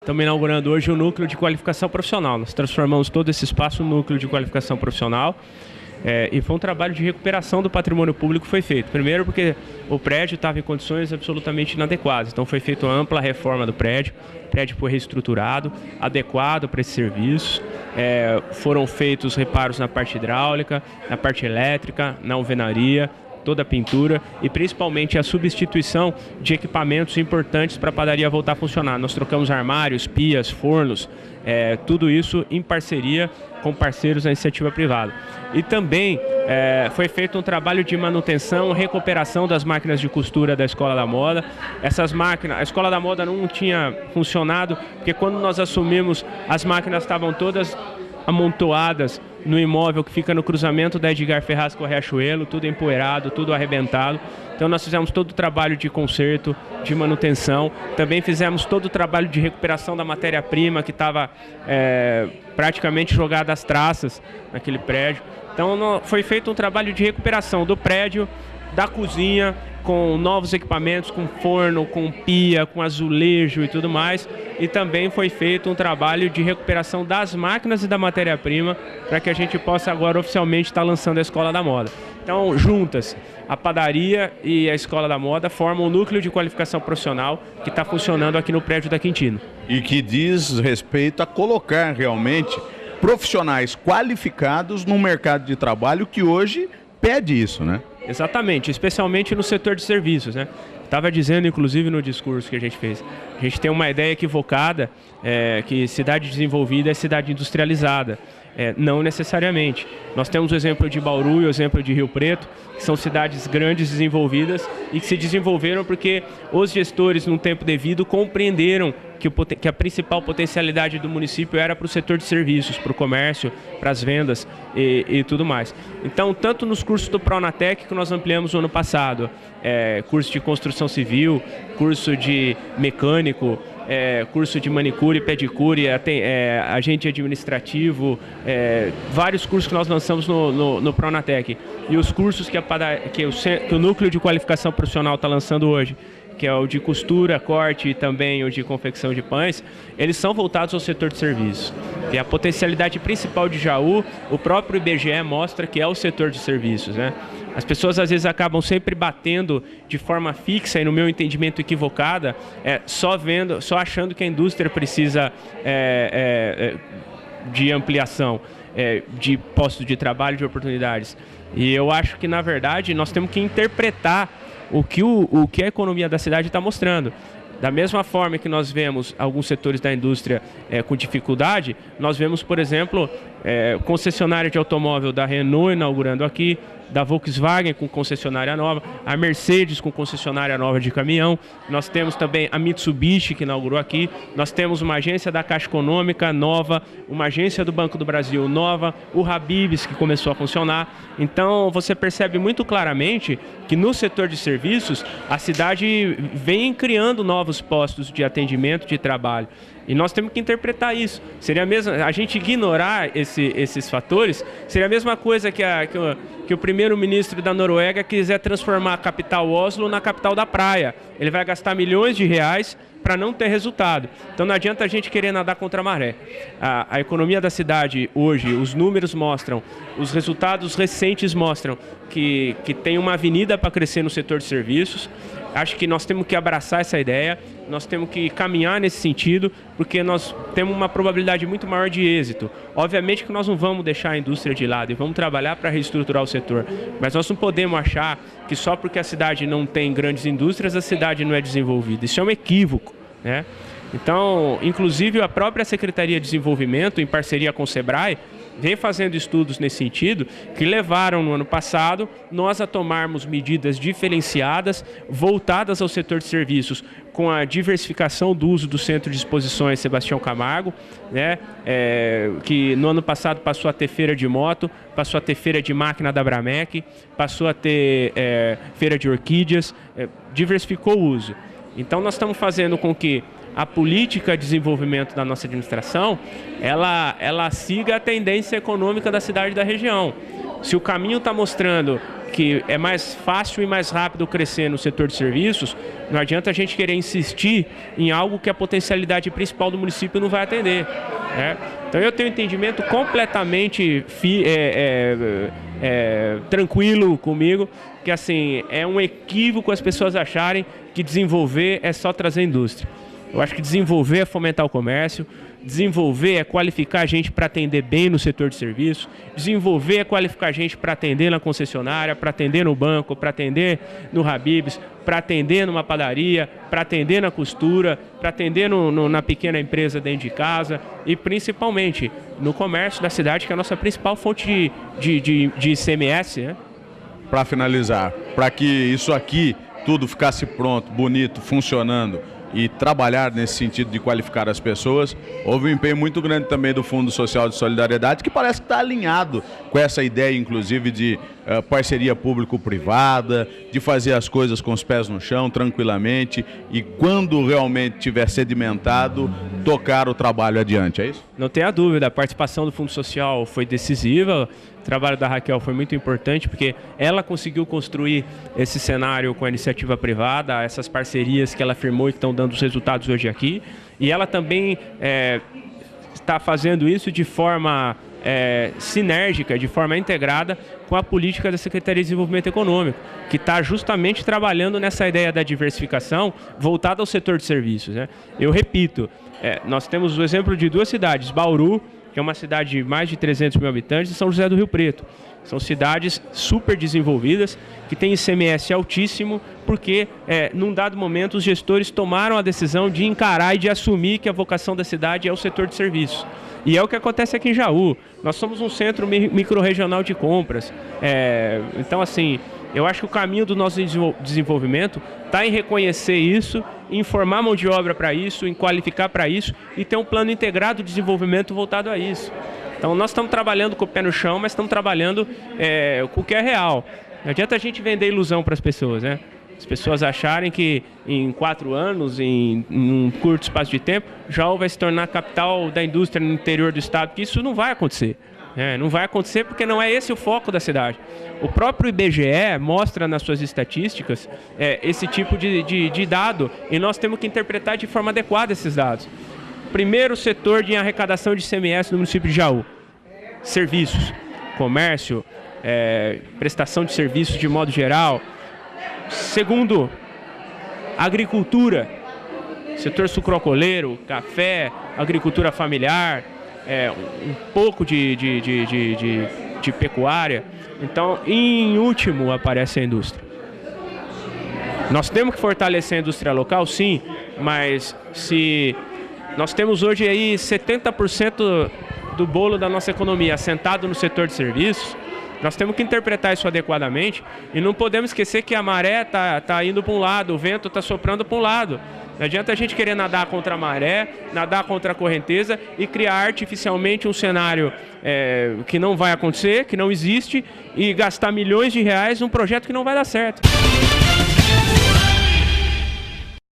estamos inaugurando hoje o núcleo de qualificação profissional. Nós transformamos todo esse espaço no núcleo de qualificação profissional. E foi um trabalho de recuperação do patrimônio público que foi feito. Primeiro porque o prédio estava em condições absolutamente inadequadas. Então foi feita uma ampla reforma do prédio. O prédio foi reestruturado, adequado para esses serviços. Foram feitos reparos na parte hidráulica, na parte elétrica, na alvenaria, toda a pintura e principalmente a substituição de equipamentos importantes para a padaria voltar a funcionar. Nós trocamos armários, pias, fornos, tudo isso em parceria com parceiros da iniciativa privada. E também foi feito um trabalho de manutenção, recuperação das máquinas de costura da Escola da Moda. Essas máquinas, a Escola da Moda não tinha funcionado, porque quando nós assumimos, as máquinas estavam todas amontoadas no imóvel que fica no cruzamento da Edgar Ferraz com a Riachuelo, tudo empoeirado, tudo arrebentado. Então nós fizemos todo o trabalho de conserto, de manutenção, também fizemos todo o trabalho de recuperação da matéria-prima que estava praticamente jogada às traças naquele prédio. Então foi feito um trabalho de recuperação do prédio, da cozinha, com novos equipamentos, com forno, com pia, com azulejo e tudo mais. E também foi feito um trabalho de recuperação das máquinas e da matéria-prima para que a gente possa agora oficialmente estar lançando a Escola da Moda. Então, juntas, a padaria e a Escola da Moda formam um núcleo de qualificação profissional que está funcionando aqui no prédio da Quintino. E que diz respeito a colocar realmente profissionais qualificados no mercado de trabalho que hoje pede isso, né? Exatamente, especialmente no setor de serviços, né? Estava dizendo, inclusive, no discurso que a gente fez, a gente tem uma ideia equivocada, que cidade desenvolvida é cidade industrializada. Não necessariamente. Nós temos o exemplo de Bauru e o exemplo de Rio Preto, que são cidades grandes desenvolvidas e que se desenvolveram porque os gestores, num tempo devido, compreenderam que a principal potencialidade do município era para o setor de serviços, para o comércio, para as vendas e tudo mais. Então, tanto nos cursos do Pronatec, que nós ampliamos no ano passado, curso de construção civil, curso de mecânico, curso de manicure, pedicure, agente administrativo, vários cursos que nós lançamos no Pronatec. E os cursos que o Núcleo de Qualificação Profissional está lançando hoje, que é o de costura, corte e também o de confecção de pães, eles são voltados ao setor de serviços. E a potencialidade principal de Jaú, o próprio IBGE mostra que é o setor de serviços, né? As pessoas às vezes acabam sempre batendo de forma fixa e, no meu entendimento, equivocada, só achando que a indústria precisa de ampliação, de postos de trabalho, de oportunidades. E eu acho que, na verdade, nós temos que interpretar o que a economia da cidade está mostrando. Da mesma forma que nós vemos alguns setores da indústria com dificuldade, nós vemos, por exemplo, concessionária de automóvel da Renault inaugurando aqui, da Volkswagen com concessionária nova, a Mercedes com concessionária nova de caminhão, nós temos também a Mitsubishi que inaugurou aqui, nós temos uma agência da Caixa Econômica nova, uma agência do Banco do Brasil nova, o Habib's que começou a funcionar. Então você percebe muito claramente que no setor de serviços a cidade vem criando novos postos de atendimento, de trabalho. E nós temos que interpretar isso. Seria mesmo a gente ignorar esses fatores, seria a mesma coisa que o primeiro-ministro da Noruega quiser transformar a capital Oslo na capital da praia. Ele vai gastar milhões de reais para não ter resultado. Então não adianta a gente querer nadar contra a maré. A economia da cidade hoje, os números mostram, os resultados recentes mostram que tem uma avenida para crescer no setor de serviços. Acho que nós temos que abraçar essa ideia, nós temos que caminhar nesse sentido, porque nós temos uma probabilidade muito maior de êxito. Obviamente que nós não vamos deixar a indústria de lado e vamos trabalhar para reestruturar o setor, mas nós não podemos achar que só porque a cidade não tem grandes indústrias, a cidade não é desenvolvida. Isso é um equívoco, né? Então, inclusive a própria Secretaria de Desenvolvimento, em parceria com o SEBRAE, vem fazendo estudos nesse sentido, que levaram no ano passado nós a tomarmos medidas diferenciadas, voltadas ao setor de serviços, com a diversificação do uso do Centro de Exposições Sebastião Camargo, né, que no ano passado passou a ter feira de moto, passou a ter feira de máquina da Bramec, passou a ter feira de orquídeas, diversificou o uso. Então nós estamos fazendo com que a política de desenvolvimento da nossa administração, ela siga a tendência econômica da cidade e da região. Se o caminho está mostrando que é mais fácil e mais rápido crescer no setor de serviços, não adianta a gente querer insistir em algo que a potencialidade principal do município não vai atender, né? Então eu tenho um entendimento completamente tranquilo comigo, que assim, é um equívoco as pessoas acharem que desenvolver é só trazer indústria. Eu acho que desenvolver é fomentar o comércio, desenvolver é qualificar a gente para atender bem no setor de serviços, desenvolver é qualificar a gente para atender na concessionária, para atender no banco, para atender no Habib's, para atender numa padaria, para atender na costura, para atender na pequena empresa dentro de casa e principalmente no comércio da cidade, que é a nossa principal fonte de ICMS, né? Para finalizar, para que isso aqui tudo ficasse pronto, bonito, funcionando, e trabalhar nesse sentido de qualificar as pessoas, houve um empenho muito grande também do Fundo Social de Solidariedade, que parece que está alinhado com essa ideia, inclusive, de parceria público-privada, de fazer as coisas com os pés no chão, tranquilamente, e quando realmente tiver sedimentado, tocar o trabalho adiante, é isso? Não tenha dúvida, a participação do Fundo Social foi decisiva. O trabalho da Raquel foi muito importante porque ela conseguiu construir esse cenário com a iniciativa privada, essas parcerias que ela firmou e que estão dando os resultados hoje aqui. E ela também está fazendo isso de forma sinérgica, de forma integrada com a política da Secretaria de Desenvolvimento Econômico, que está justamente trabalhando nessa ideia da diversificação voltada ao setor de serviços, né? Eu repito, nós temos o exemplo de duas cidades, Bauru, que é uma cidade de mais de 300 mil habitantes, e São José do Rio Preto. São cidades super desenvolvidas, que têm ICMS altíssimo, porque num dado momento os gestores tomaram a decisão de encarar e de assumir que a vocação da cidade é o setor de serviços. E é o que acontece aqui em Jaú. Nós somos um centro microrregional de compras. Então, assim, eu acho que o caminho do nosso desenvolvimento está em reconhecer isso, em formar mão de obra para isso, em qualificar para isso e ter um plano integrado de desenvolvimento voltado a isso. Então, nós estamos trabalhando com o pé no chão, mas estamos trabalhando com o que é real. Não adianta a gente vender ilusão para as pessoas, né? As pessoas acharem que em 4 anos, em um curto espaço de tempo, Jaú vai se tornar a capital da indústria no interior do estado, que isso não vai acontecer. Não vai acontecer porque não é esse o foco da cidade. O próprio IBGE mostra nas suas estatísticas esse tipo de dado e nós temos que interpretar de forma adequada esses dados. Primeiro setor de arrecadação de ICMS no município de Jaú. Serviços, comércio, prestação de serviços de modo geral. Segundo, agricultura, setor sucrocoleiro, café, agricultura familiar, um pouco de pecuária. Então, em último, aparece a indústria. Nós temos que fortalecer a indústria local, sim, mas se nós temos hoje aí 70% do bolo da nossa economia assentado no setor de serviços, nós temos que interpretar isso adequadamente e não podemos esquecer que a maré tá indo para um lado, o vento está soprando para um lado. Não adianta a gente querer nadar contra a maré, nadar contra a correnteza e criar artificialmente um cenário que não vai acontecer, que não existe, e gastar milhões de reais num projeto que não vai dar certo.